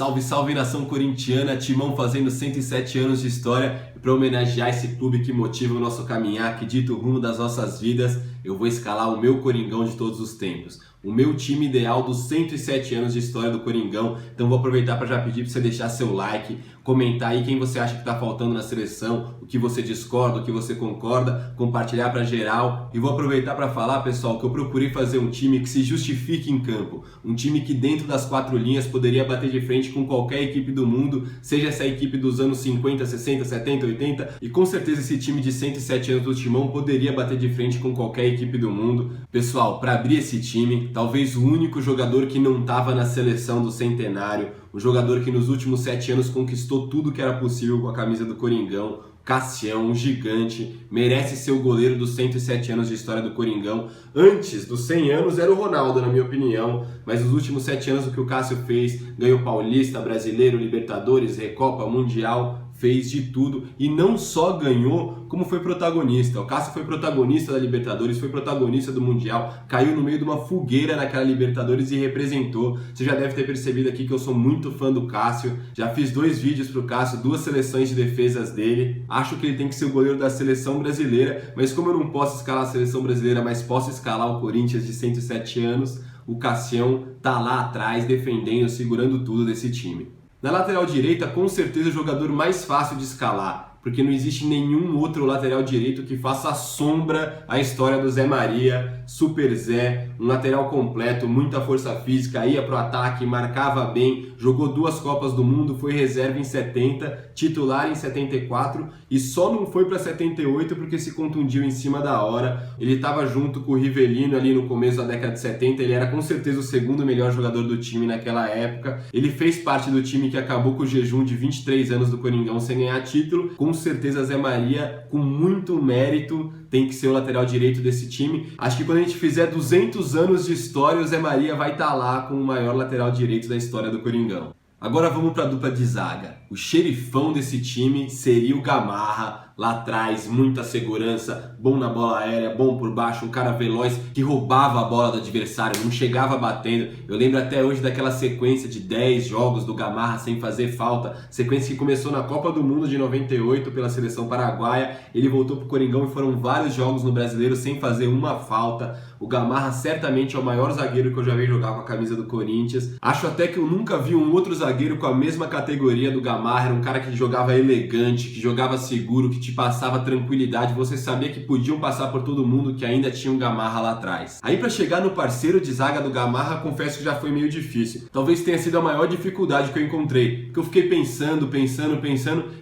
Salve, salve nação corintiana, Timão fazendo 107 anos de história. E para homenagear esse clube que motiva o nosso caminhar, que dita o rumo das nossas vidas, eu vou escalar o meu Coringão de todos os tempos. O meu time ideal dos 107 anos de história do Coringão. Então vou aproveitar para já pedir para você deixar seu like, comentar aí quem você acha que está faltando na seleção, o que você discorda, o que você concorda, compartilhar para geral. E vou aproveitar para falar, pessoal, que eu procurei fazer um time que se justifique em campo. Um time que dentro das quatro linhas poderia bater de frente com qualquer equipe do mundo, seja essa equipe dos anos 50, 60, 70, 80, e com certeza esse time de 107 anos do Timão poderia bater de frente com qualquer equipe do mundo. Pessoal, para abrir esse time, talvez o único jogador que não estava na seleção do centenário, um jogador que nos últimos 7 anos conquistou tudo que era possível com a camisa do Coringão, Cassião, um gigante, merece ser o goleiro dos 107 anos de história do Coringão. Antes dos 100 anos era o Ronaldo, na minha opinião, mas nos últimos 7 anos o que o Cássio fez, ganhou Paulista, Brasileiro, Libertadores, Recopa, Mundial, fez de tudo e não só ganhou, como foi protagonista. O Cássio foi protagonista da Libertadores, foi protagonista do Mundial, caiu no meio de uma fogueira naquela Libertadores e representou. Você já deve ter percebido aqui que eu sou muito fã do Cássio, já fiz 2 vídeos pro Cássio, 2 seleções de defesas dele. Acho que ele tem que ser o goleiro da seleção brasileira, mas como eu não posso escalar a seleção brasileira, mas posso escalar o Corinthians de 107 anos, o Cassião tá lá atrás defendendo, segurando tudo desse time. Na lateral direita, com certeza o jogador mais fácil de escalar, porque não existe nenhum outro lateral direito que faça sombra à história do Zé Maria, Super Zé, um lateral completo, muita força física, ia pro ataque, marcava bem, jogou 2 Copas do Mundo, foi reserva em 70, titular em 74 e só não foi para 78 porque se contundiu em cima da hora. Ele estava junto com o Rivelino ali no começo da década de 70, ele era com certeza o segundo melhor jogador do time naquela época. Ele fez parte do time que acabou com o jejum de 23 anos do Coringão sem ganhar título. Com certeza Zé Maria, com muito mérito, tem que ser o lateral direito desse time. Acho que quando a gente fizer 200 anos de história, o Zé Maria vai estar lá com o maior lateral direito da história do Coringão. Agora vamos para a dupla de zaga. O xerifão desse time seria o Gamarra, lá atrás, muita segurança, bom na bola aérea, bom por baixo, um cara veloz que roubava a bola do adversário, não chegava batendo. Eu lembro até hoje daquela sequência de 10 jogos do Gamarra sem fazer falta, sequência que começou na Copa do Mundo de 98 pela seleção paraguaia, ele voltou pro Coringão e foram vários jogos no Brasileiro sem fazer uma falta. O Gamarra certamente é o maior zagueiro que eu já vi jogar com a camisa do Corinthians. Acho até que eu nunca vi um outro zagueiro com a mesma categoria do Gamarra. Era um cara que jogava elegante, que jogava seguro, que te passava tranquilidade. Você sabia que podiam passar por todo mundo, que ainda tinha um Gamarra lá atrás. Aí para chegar no parceiro de zaga do Gamarra, confesso que já foi meio difícil. Talvez tenha sido a maior dificuldade que eu encontrei, porque eu fiquei pensando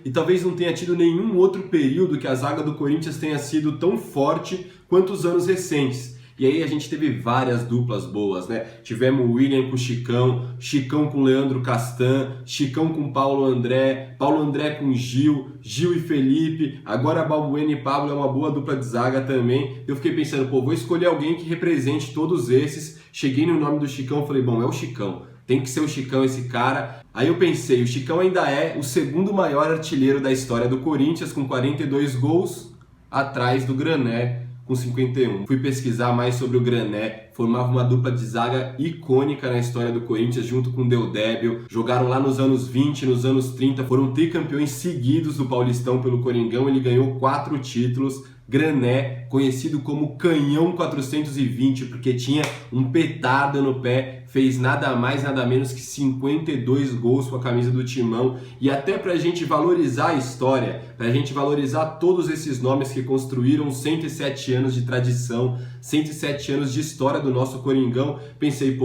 e talvez não tenha tido nenhum outro período que a zaga do Corinthians tenha sido tão forte quanto os anos recentes. E aí a gente teve várias duplas boas, né? Tivemos o William com o Chicão, Chicão com Leandro Castan, Chicão com Paulo André com Gil, Gil e Felipe, agora Balbuena e Pablo é uma boa dupla de zaga também. Eu fiquei pensando, vou escolher alguém que represente todos esses. Cheguei no nome do Chicão, falei, é o Chicão. Tem que ser o Chicão esse cara. Aí eu pensei, o Chicão ainda é o segundo maior artilheiro da história do Corinthians, com 42 gols, atrás do Grané, com 51. Fui pesquisar mais sobre o Grané, formava uma dupla de zaga icônica na história do Corinthians, junto com o Deodébio. Jogaram lá nos anos 20, nos anos 30, foram tricampeões seguidos do Paulistão pelo Coringão, ele ganhou 4 títulos. Grané, conhecido como Canhão 420, porque tinha um petardo no pé, fez nada mais, nada menos que 52 gols com a camisa do Timão. E até pra gente valorizar a história, pra gente valorizar todos esses nomes que construíram 107 anos de tradição, 107 anos de história do nosso Coringão, pensei,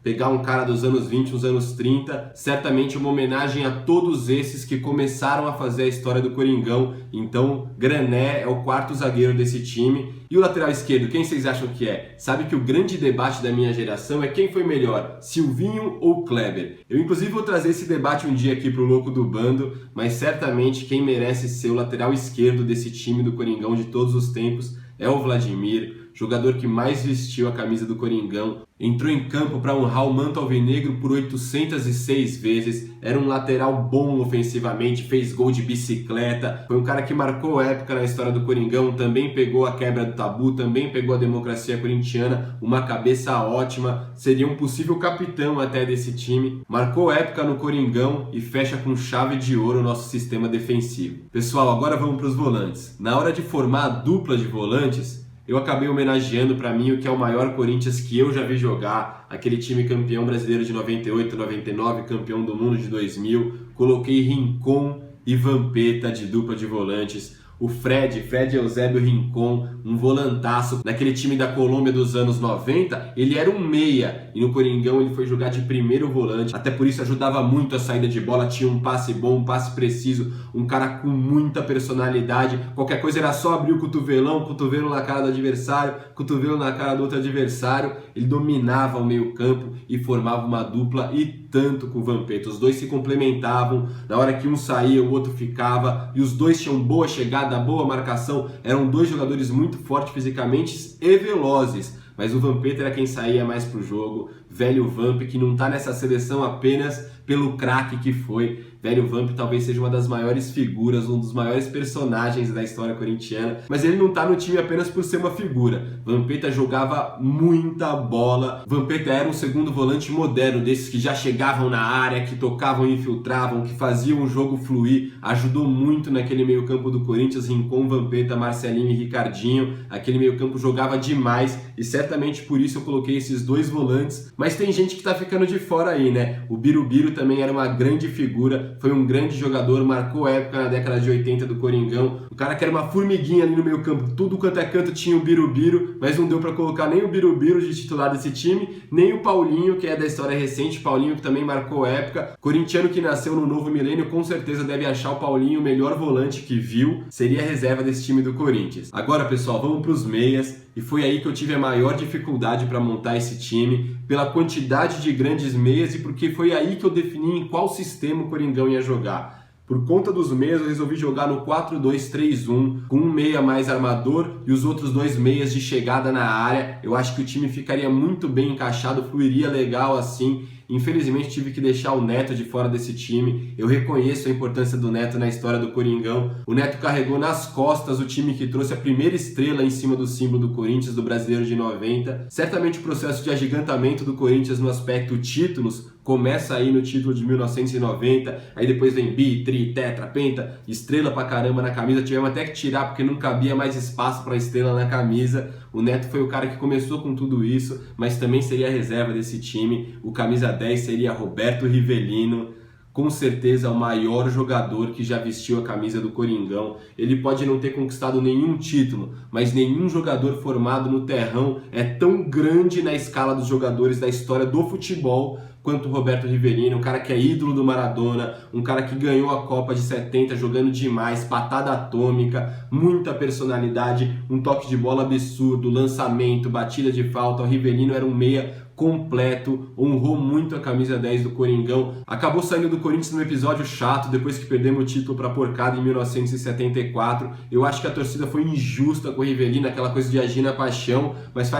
pegar um cara dos anos 20, dos anos 30, certamente uma homenagem a todos esses que começaram a fazer a história do Coringão. Então, Grané é o 4º zagueiro desse time. E o lateral esquerdo, quem vocês acham que é? Sabe que o grande debate da minha geração é quem foi melhor, Silvinho ou Kleber? Eu inclusive vou trazer esse debate um dia aqui pro Louco do Bando, mas certamente quem merece ser o lateral esquerdo desse time do Coringão de todos os tempos é o Vladimir. jogador que mais vestiu a camisa do Coringão. Entrou em campo para honrar o manto alvinegro por 806 vezes, era um lateral bom ofensivamente, fez gol de bicicleta, foi um cara que marcou época na história do Coringão, também pegou a quebra do tabu, também pegou a democracia corintiana, uma cabeça ótima, seria um possível capitão até desse time, marcou época no Coringão e fecha com chave de ouro o nosso sistema defensivo. Pessoal, agora vamos para os volantes. Na hora de formar a dupla de volantes, eu acabei homenageando para mim o que é o maior Corinthians que eu já vi jogar, aquele time campeão brasileiro de 98, 99, campeão do mundo de 2000. Coloquei Rincon e Vampeta de dupla de volantes. O Fred Eusébio Rincon, um volantaço naquele time da Colômbia dos anos 90, ele era um meia e no Coringão ele foi jogar de primeiro volante, até por isso ajudava muito a saída de bola, tinha um passe bom, um passe preciso, um cara com muita personalidade, qualquer coisa era só abrir o cotovelão, cotovelo na cara do adversário, cotovelo na cara do outro adversário, ele dominava o meio campo e formava uma dupla e tanto com o Vampeta, os dois se complementavam, na hora que um saía o outro ficava e os dois tinham boa chegada, boa marcação, eram dois jogadores muito fortes fisicamente e velozes, mas o Vampeta era quem saía mais pro jogo, velho Vamp, que não tá nessa seleção apenas pelo craque que foi. Velho Vamp talvez seja uma das maiores figuras, um dos maiores personagens da história corintiana, mas ele não tá no time apenas por ser uma figura. Vampeta jogava muita bola, Vampeta era um segundo volante moderno, desses que já chegavam na área, que tocavam e infiltravam, que faziam o jogo fluir, ajudou muito naquele meio campo do Corinthians, Rincon, Vampeta, Marcelinho e Ricardinho. Aquele meio campo jogava demais e certamente por isso eu coloquei esses dois volantes, mas tem gente que tá ficando de fora aí, né? O Birubiru também era uma grande figura, foi um grande jogador, marcou época na década de 80 do Coringão, o cara que era uma formiguinha ali no meio campo, tudo quanto é canto tinha o Birubiru, mas não deu para colocar nem o Birubiru de titular desse time, nem o Paulinho, que é da história recente, Paulinho que também marcou época, corintiano que nasceu no novo milênio, com certeza deve achar o Paulinho o melhor volante que viu, seria a reserva desse time do Corinthians. Agora, pessoal, vamos para os meias, e foi aí que eu tive a maior dificuldade para montar esse time, pela quantidade de grandes meias e porque foi aí que eu defini em qual sistema o Coringão ia jogar. Por conta dos meias, eu resolvi jogar no 4-2-3-1, com um meia mais armador e os outros dois meias de chegada na área. Eu acho que o time ficaria muito bem encaixado, fluiria legal assim. Infelizmente tive que deixar o Neto de fora desse time. Eu reconheço a importância do Neto na história do Coringão. O Neto carregou nas costas o time que trouxe a primeira estrela em cima do símbolo do Corinthians, do Brasileiro de 90. Certamente o processo de agigantamento do Corinthians no aspecto títulos começa aí no título de 1990, aí depois vem bi, tri, tetra, penta, estrela pra caramba na camisa. Tivemos até que tirar porque não cabia mais espaço pra estrela na camisa. O Neto foi o cara que começou com tudo isso, mas também seria a reserva desse time. O camisa 10 seria Roberto Rivelino, com certeza o maior jogador que já vestiu a camisa do Coringão. Ele pode não ter conquistado nenhum título, mas nenhum jogador formado no terrão é tão grande na escala dos jogadores da história do futebol quanto o Roberto Rivelino, um cara que é ídolo do Maradona, um cara que ganhou a Copa de 70 jogando demais, patada atômica, muita personalidade, um toque de bola absurdo, lançamento, batida de falta. O Rivelino era um meia completo, honrou muito a camisa 10 do Coringão, acabou saindo do Corinthians num episódio chato, depois que perdemos o título para Porcada em 1974, eu acho que a torcida foi injusta com o Rivelino, aquela coisa de agir na paixão, mas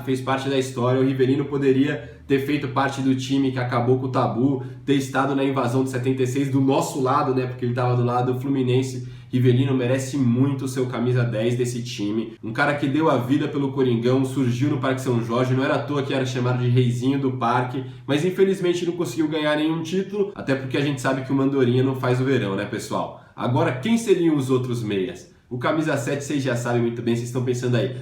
fez parte da história. O Rivelino poderia ter feito parte do time que acabou com o tabu, ter estado na invasão de 76 do nosso lado, né, porque ele estava do lado do Fluminense. Rivelino merece muito o seu camisa 10 desse time, um cara que deu a vida pelo Coringão, surgiu no Parque São Jorge, não era à toa que era chamado de reizinho do parque, mas infelizmente não conseguiu ganhar nenhum título, até porque a gente sabe que o Mandorinha não faz o verão, né, pessoal? Agora, quem seriam os outros meias? O camisa 7 vocês já sabem muito bem, vocês estão pensando aí,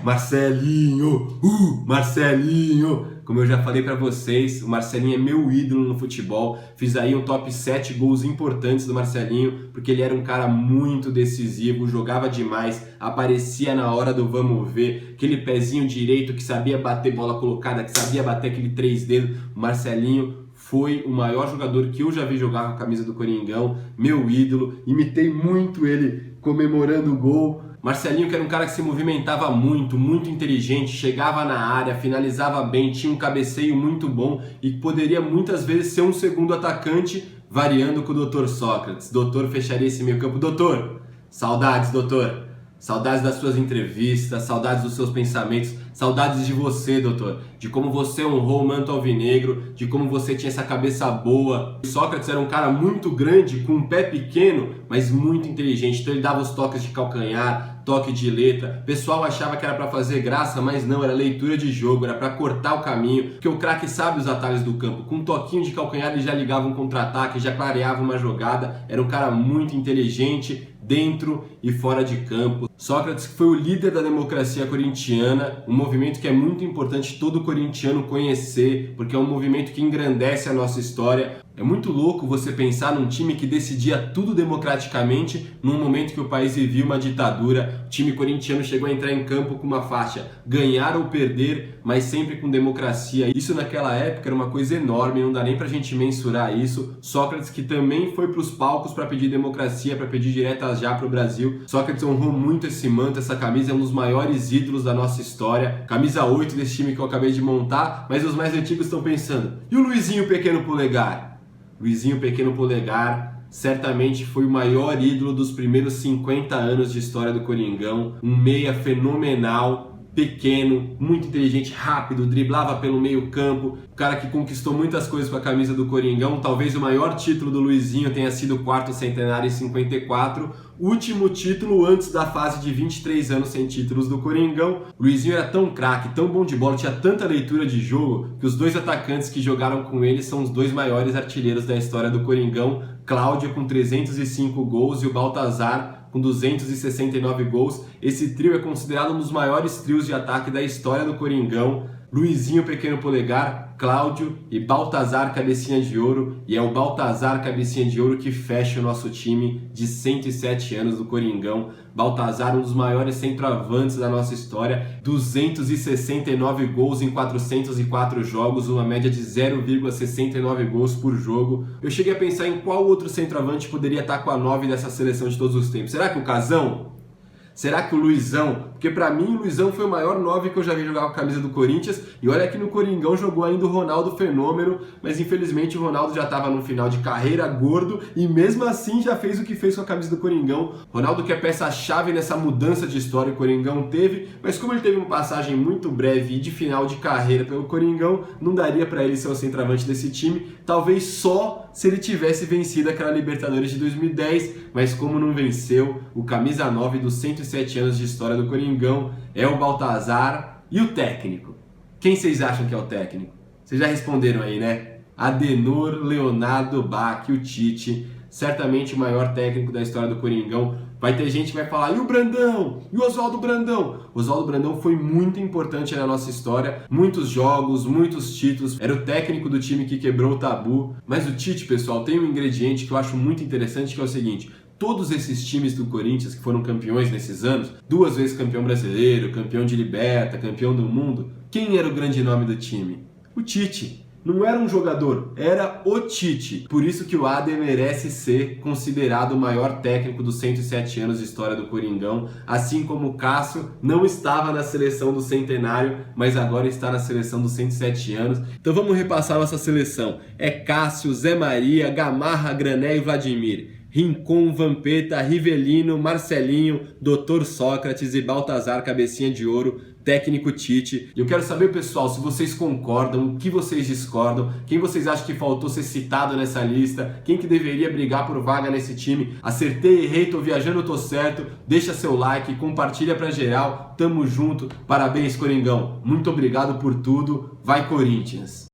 Marcelinho, Marcelinho. Como eu já falei pra vocês, o Marcelinho é meu ídolo no futebol. Fiz aí um top 7 gols importantes do Marcelinho, porque ele era um cara muito decisivo, jogava demais, aparecia na hora do vamos ver, aquele pezinho direito que sabia bater bola colocada, que sabia bater aquele 3 dedos. O Marcelinho foi o maior jogador que eu já vi jogar com a camisa do Coringão, meu ídolo. Imitei muito ele comemorando o gol. Marcelinho, que era um cara que se movimentava muito, muito inteligente, chegava na área, finalizava bem, tinha um cabeceio muito bom e poderia muitas vezes ser um segundo atacante, variando com o Dr. Sócrates. Doutor fecharia esse meio campo. Doutor, saudades, doutor. Saudades das suas entrevistas, saudades dos seus pensamentos, saudades de você, doutor, de como você honrou o manto alvinegro, de como você tinha essa cabeça boa. Sócrates era um cara muito grande, com um pé pequeno, mas muito inteligente, então ele dava os toques de calcanhar, toque de letra. O pessoal achava que era para fazer graça, mas não, era leitura de jogo, era para cortar o caminho, porque o craque sabe os atalhos do campo. Com um toquinho de calcanhar ele já ligava um contra-ataque, já clareava uma jogada, era um cara muito inteligente, dentro e fora de campo. Sócrates foi o líder da democracia corintiana, um movimento que é muito importante todo corintiano conhecer, porque é um movimento que engrandece a nossa história. É muito louco você pensar num time que decidia tudo democraticamente num momento que o país vivia uma ditadura. O time corintiano chegou a entrar em campo com uma faixa ganhar ou perder, mas sempre com democracia. Isso naquela época era uma coisa enorme, não dá nem pra gente mensurar isso. Sócrates, que também foi pros palcos para pedir democracia, para pedir diretas já pro Brasil. Sócrates honrou muito esse manto, essa camisa é um dos maiores ídolos da nossa história. Camisa 8 desse time que eu acabei de montar, mas os mais antigos estão pensando, e o Luizinho Pequeno Polegar? Luizinho Pequeno Polegar certamente foi o maior ídolo dos primeiros 50 anos de história do Coringão, um meia fenomenal, pequeno, muito inteligente, rápido, driblava pelo meio campo, o cara que conquistou muitas coisas com a camisa do Coringão. Talvez o maior título do Luizinho tenha sido o quarto centenário em 54, último título antes da fase de 23 anos sem títulos do Coringão. O Luizinho era tão craque, tão bom de bola, tinha tanta leitura de jogo, que os dois atacantes que jogaram com ele são os dois maiores artilheiros da história do Coringão, Cláudio com 305 gols e o Baltazar com 269 gols. Esse trio é considerado um dos maiores trios de ataque da história do Coringão. Luizinho Pequeno Polegar, Cláudio e Baltazar Cabecinha de Ouro. E é o Baltazar Cabecinha de Ouro que fecha o nosso time de 107 anos do Coringão. Baltazar, um dos maiores centroavantes da nossa história, 269 gols em 404 jogos, uma média de 0,69 gols por jogo. Eu cheguei a pensar em qual outro centroavante poderia estar com a 9 dessa seleção de todos os tempos. Será que o Casão? Será que o Luizão? Porque pra mim o Luizão foi o maior 9 que eu já vi jogar com a camisa do Corinthians. E olha que no Coringão jogou ainda o Ronaldo Fenômeno, mas infelizmente o Ronaldo já estava no final de carreira, gordo, e mesmo assim já fez o que fez com a camisa do Coringão. Ronaldo, que é peça-chave nessa mudança de história que o Coringão teve, mas como ele teve uma passagem muito breve e de final de carreira pelo Coringão, não daria para ele ser o centroavante desse time, talvez só se ele tivesse vencido aquela Libertadores de 2010, mas como não venceu, o camisa 9 dos 107 anos de história do Coringão é o Baltazar. E o técnico? Quem vocês acham que é o técnico? Vocês já responderam aí, né? Adenor Leonardo Bach, o Tite, certamente o maior técnico da história do Coringão. Vai ter gente que vai falar, e o Brandão? E o Oswaldo Brandão? O Oswaldo Brandão foi muito importante na nossa história, muitos jogos, muitos títulos, era o técnico do time que quebrou o tabu. Mas o Tite, pessoal, tem um ingrediente que eu acho muito interessante, que é o seguinte: todos esses times do Corinthians que foram campeões nesses anos, 2 vezes campeão brasileiro, campeão de Liberta, campeão do mundo, quem era o grande nome do time? O Tite. Não era um jogador, era o Tite. Por isso que o Ade merece ser considerado o maior técnico dos 107 anos de história do Coringão, assim como o Cássio não estava na seleção do centenário, mas agora está na seleção dos 107 anos. Então vamos repassar nossa seleção. É Cássio, Zé Maria, Gamarra, Grané e Vladimir. Rincon, Vampeta, Rivelino, Marcelinho, Dr. Sócrates e Baltazar Cabecinha de Ouro, técnico Tite. E eu quero saber, pessoal, se vocês concordam, o que vocês discordam, quem vocês acham que faltou ser citado nessa lista, quem que deveria brigar por vaga nesse time. Acertei, errei, tô viajando, tô certo. Deixa seu like, compartilha pra geral. Tamo junto. Parabéns, Coringão. Muito obrigado por tudo. Vai, Corinthians!